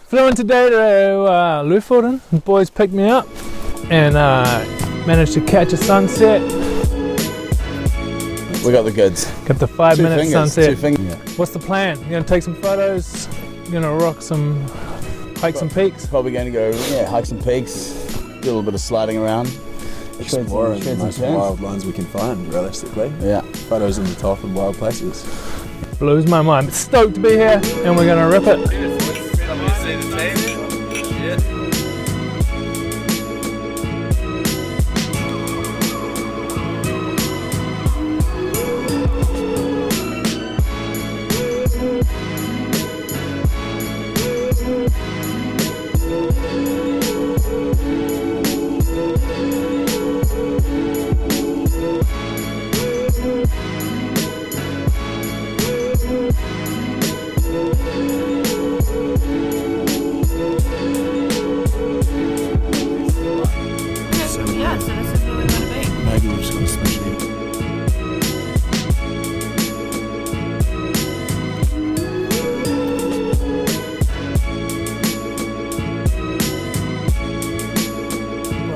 Flew in today to Lofoten. The boys picked me up and managed to catch a sunset. We got the goods. Got the 5-minute sunset. 2 fingers. Yeah. What's the plan? You're gonna take some photos, you're gonna hike some peaks? Probably going to go, hike some peaks, do a little bit of sliding around. Exploring the most wild ones we can find, realistically. Yeah. Photos on the top of wild places. Blows my mind. Stoked to be here, and we're gonna rip it.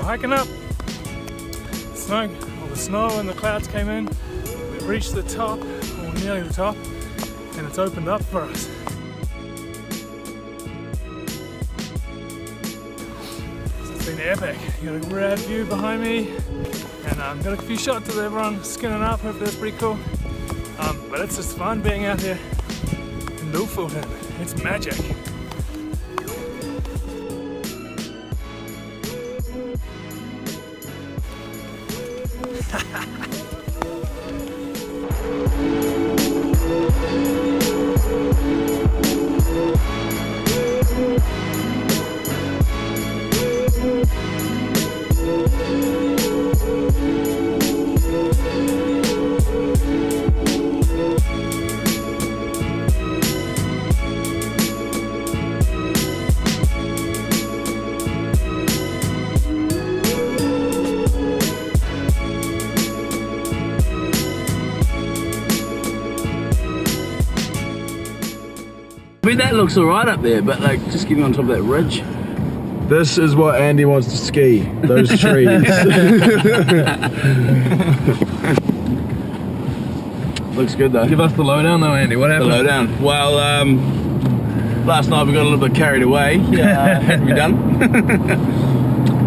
Hiking up. The snow and the clouds came in. We've reached the top, or nearly the top, and it's opened up for us. It's been epic. You got a rad view behind me, and got a few shots of everyone skinning up. Hopefully that's pretty cool. But it's just fun being out here in Lofoten. It's magic. I mean, that looks alright up there, but like just getting on top of that ridge. This is what Andy wants to ski, those trees. Looks good though. Give us the lowdown though, Andy. What happened? The lowdown. Well, last night we got a little bit carried away. Had to be done.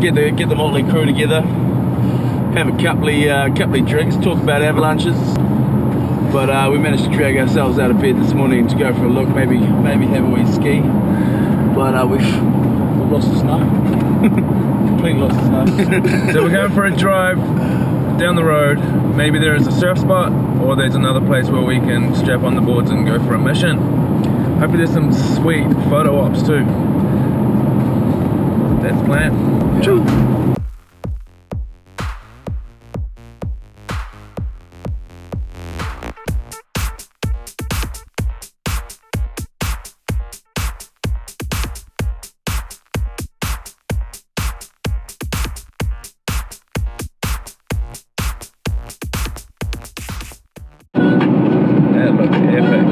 get the motley crew together, have a couple of drinks, talk about avalanches. But we managed to drag ourselves out of bed this morning to go for a look, maybe have a wee ski. But we've lost the snow. Completely lost the snow. So we're going for a drive down the road. Maybe there is a surf spot, or there's another place where we can strap on the boards and go for a mission. Hopefully there's some sweet photo ops too. That's the plan. Yeah. That looks epic.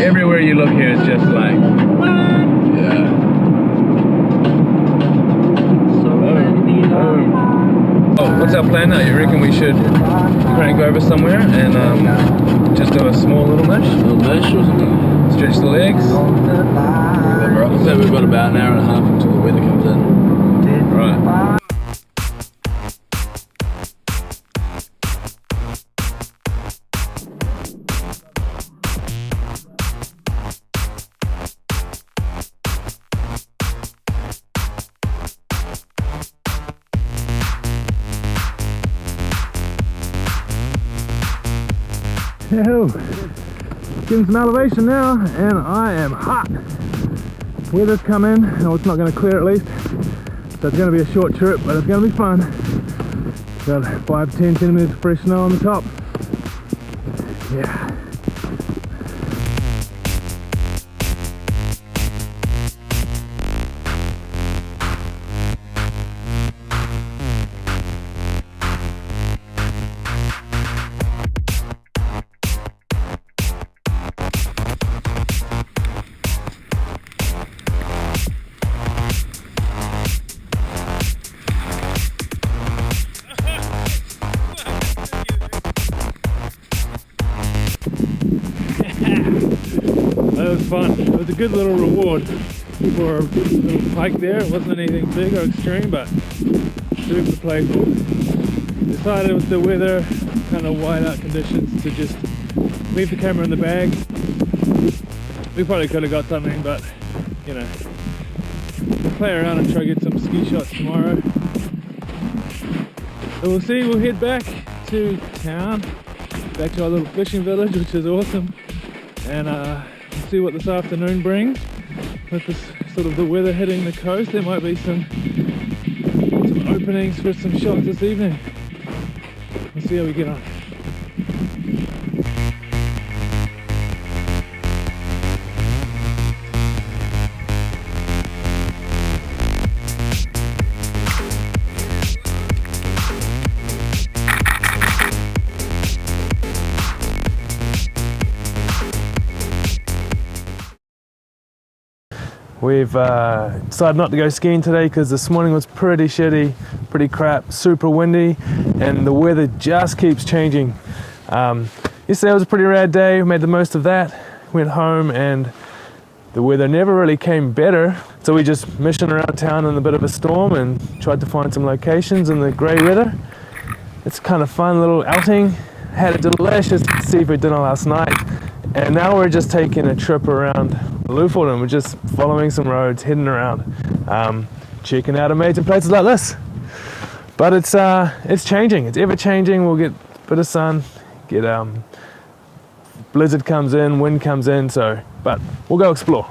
Everywhere you look here is just like, Yeah. oh, what's our plan now? You reckon we should crank over somewhere and just do a small little A little dish or something? stretch the legs? Looks like we've got about an hour and a half until the weather comes in. Right. Getting some elevation now, and I am hot. Weather's come in. Oh, it's not going to clear at least, so it's going to be a short trip, but it's going to be fun. Got 5-10 centimeters of fresh snow on the top. Yeah. was fun. It was a good little reward for a little hike there. It wasn't anything big or extreme, but super playful. Decided with the weather, kind of whiteout conditions, to just leave the camera in the bag. We probably could have got something, but you know, we'll play around and try to get some ski shots tomorrow. So we'll see. We'll head back to town, back to our little fishing village, which is awesome, and we'll see what this afternoon brings. With this sort of the weather hitting the coast, there might be some openings for some shots this evening. We'll see how we get on. We've decided not to go skiing today because this morning was pretty shitty, pretty crap, super windy, and the weather just keeps changing. Yesterday was a pretty rad day. We made the most of that. Went home and the weather never really came better, so we just missioned around town in a bit of a storm and tried to find some locations in the grey weather. It's kind of fun little outing. Had a delicious seafood dinner last night, and now we're just taking a trip around Lofoten. We're just following some roads, heading around, checking out amazing places like this. But it's changing. It's ever changing. We'll get a bit of sun, get blizzard comes in, wind comes in. But we'll go explore.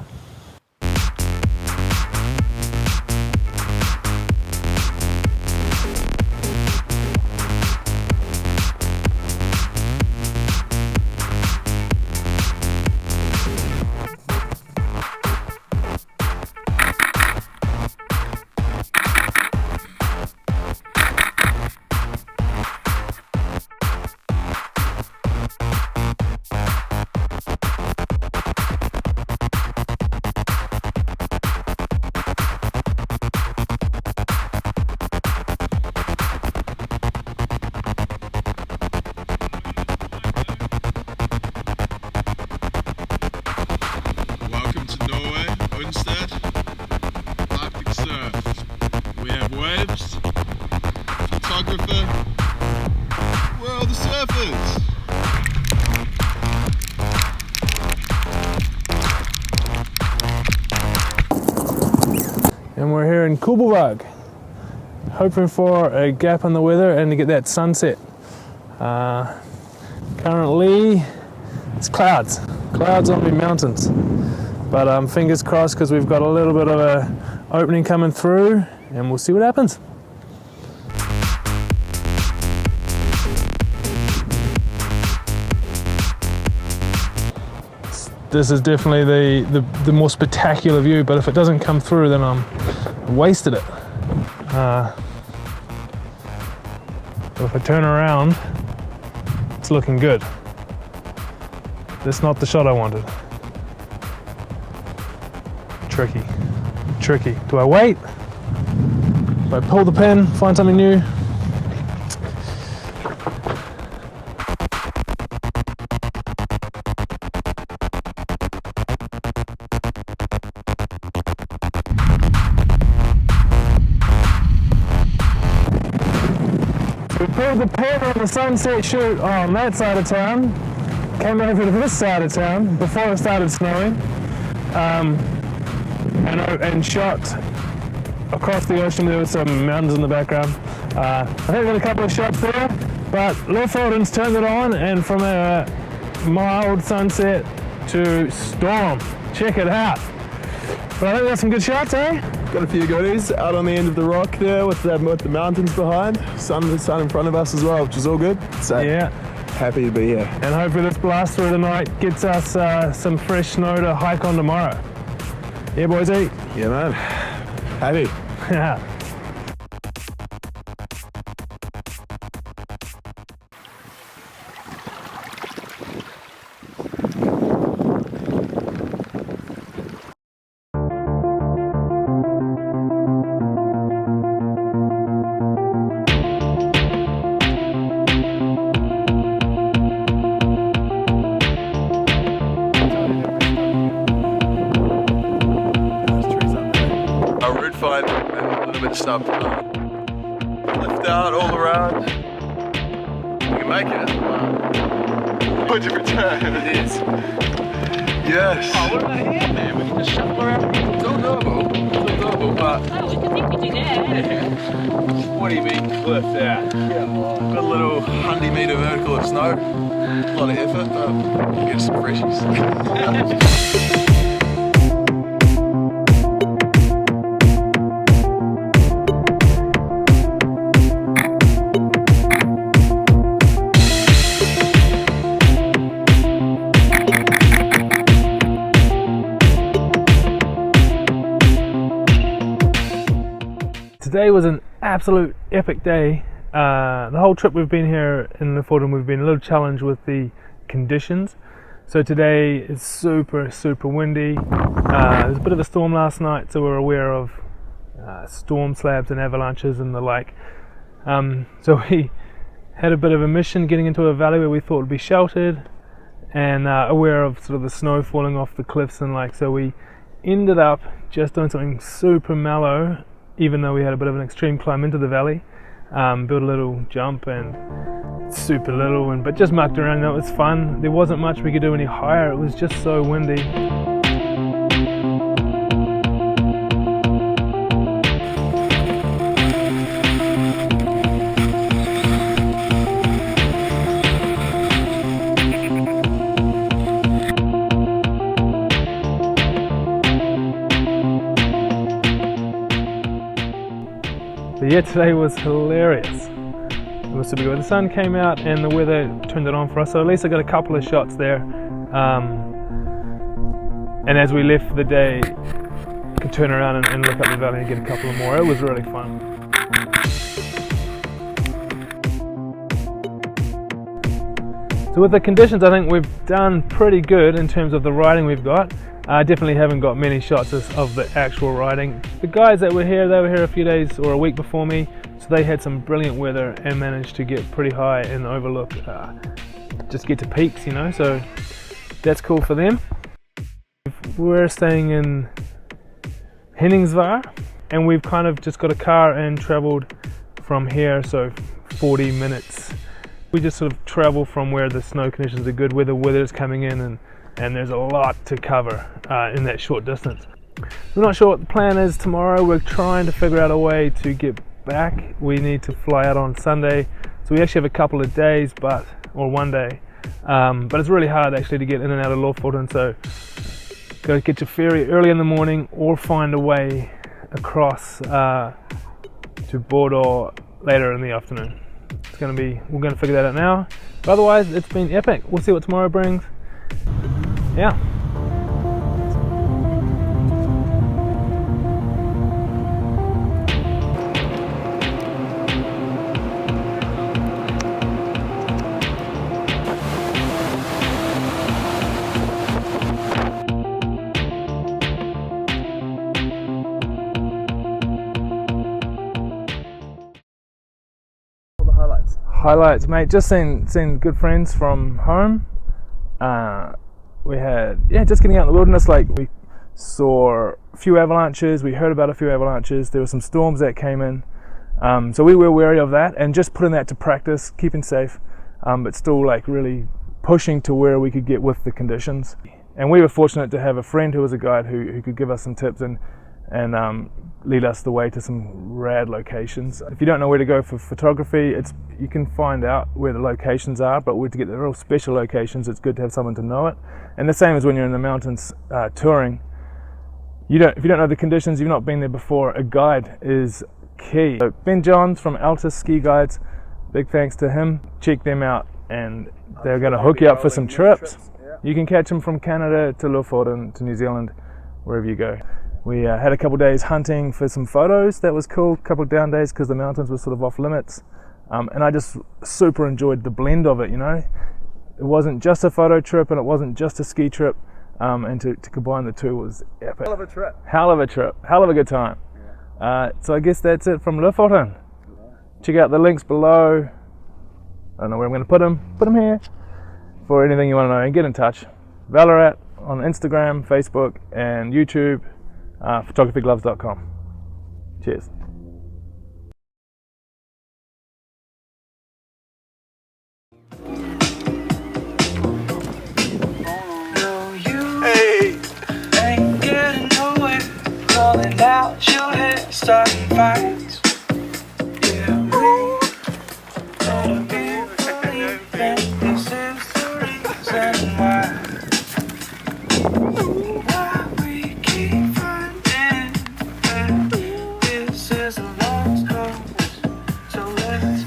Waves, photographer, where are the surfers? And we're here in Kubelberg, hoping for a gap in the weather and to get that sunset. Currently, it's clouds on the mountains, but fingers crossed because we've got a little bit of a opening coming through, and we'll see what happens. This is definitely the more spectacular view, but if it doesn't come through, then I'm wasted it. If I turn around, it's looking good. That's not the shot I wanted. Tricky. Do I wait? Do I pull the pin, find something new? We pulled the pin on the sunset shoot on that side of town, came over to this side of town before it started snowing, and shot across the ocean. There were some mountains in the background. I think we got a couple of shots there, but Lofoten's turned it on, and from a mild sunset to storm. Check it out. But I think that's some good shots, eh? Got a few goodies out on the end of the rock there with the mountains behind. Sun in front of us as well, which is all good. So Yeah. happy to be here. And hopefully this blast through tonight gets us some fresh snow to hike on tomorrow. Yeah, boys, eh? Yeah, man. Happy. Yeah. find a little bit of stuff left out all around. You can make it. Point of return. It is. Yes. Oh, what about here, man? We can just shuffle around. It's all doable. It's all doable, but... Oh, we can do that. What do you mean, cliff there? Got a little 100 metre vertical of snow. A lot of effort, but we'll get some freshies. Today was an absolute epic day. The whole trip we've been here in Lofoten, we've been a little challenged with the conditions. So today is super windy. There was a bit of a storm last night, so we're aware of storm slabs and avalanches and the like. So we had a bit of a mission getting into a valley where we thought would be sheltered and aware of sort of the snow falling off the cliffs and like. So we ended up just doing something super mellow, even though we had a bit of an extreme climb into the valley. Built a little jump and super little, but just mucked around. It was fun. There wasn't much we could do any higher. It was just so windy. But yeah, today was hilarious. It was super good. The sun came out and the weather turned it on for us, so at least I got a couple of shots there. And as we left for the day, I could turn around and look up the valley and get a couple of more. It was really fun. So with the conditions, I think we've done pretty good in terms of the riding we've got. I definitely haven't got many shots of the actual riding. The guys that were here, they were here a few days or a week before me, so they had some brilliant weather and managed to get pretty high and overlook, just get to peaks, you know, so that's cool for them. We're staying in Henningsvær, and we've kind of just got a car and travelled from here, so 40 minutes. We just sort of travel from where the snow conditions are good, where the weather is coming in, and there's a lot to cover in that short distance. We're not sure what the plan is tomorrow. We're trying to figure out a way to get back. We need to fly out on Sunday, so we actually have a couple of days, or one day. But it's really hard actually to get in and out of Lofoten, so got to get your ferry early in the morning or find a way across to Bordeaux later in the afternoon. We're going to figure that out now. But otherwise, it's been epic. We'll see what tomorrow brings. Yeah. Highlights, mate. Just seen good friends from home. We had, just getting out in the wilderness. Like, we saw a few avalanches. We heard about a few avalanches. There were some storms that came in, so we were wary of that and just putting that to practice, keeping safe, but still like really pushing to where we could get with the conditions. And we were fortunate to have a friend who was a guide who could give us some tips and lead us the way to some rad locations. If you don't know where to go for photography, you can find out where the locations are, but to get the real special locations, it's good to have someone to know it. And the same as when you're in the mountains touring. If you don't know the conditions, you've not been there before, a guide is key. So Ben Johns from Altus Ski Guides, big thanks to him. Check them out and they're going to hook you up for some trips. You can catch them from Canada to Lofoten to New Zealand, wherever you go. We had a couple of days hunting for some photos. That was cool. A couple of down days because the mountains were sort of off limits. And I just super enjoyed the blend of it, you know. It wasn't just a photo trip and it wasn't just a ski trip. And to combine the two was epic. Hell of a trip. Hell of a trip. Hell of a good time. Yeah. So I guess that's it from Lofoten. Yeah. Check out the links below. I don't know where I'm going to put them. Put them here for anything you want to know. And get in touch. Vallerret on Instagram, Facebook, and YouTube. Photographygloves.com. Cheers. Hey! Ain't getting nowhere, calling out your head, starting fights. Yeah, we gotta be believing this is the reason why we keep finding that this is a lost cause. So let's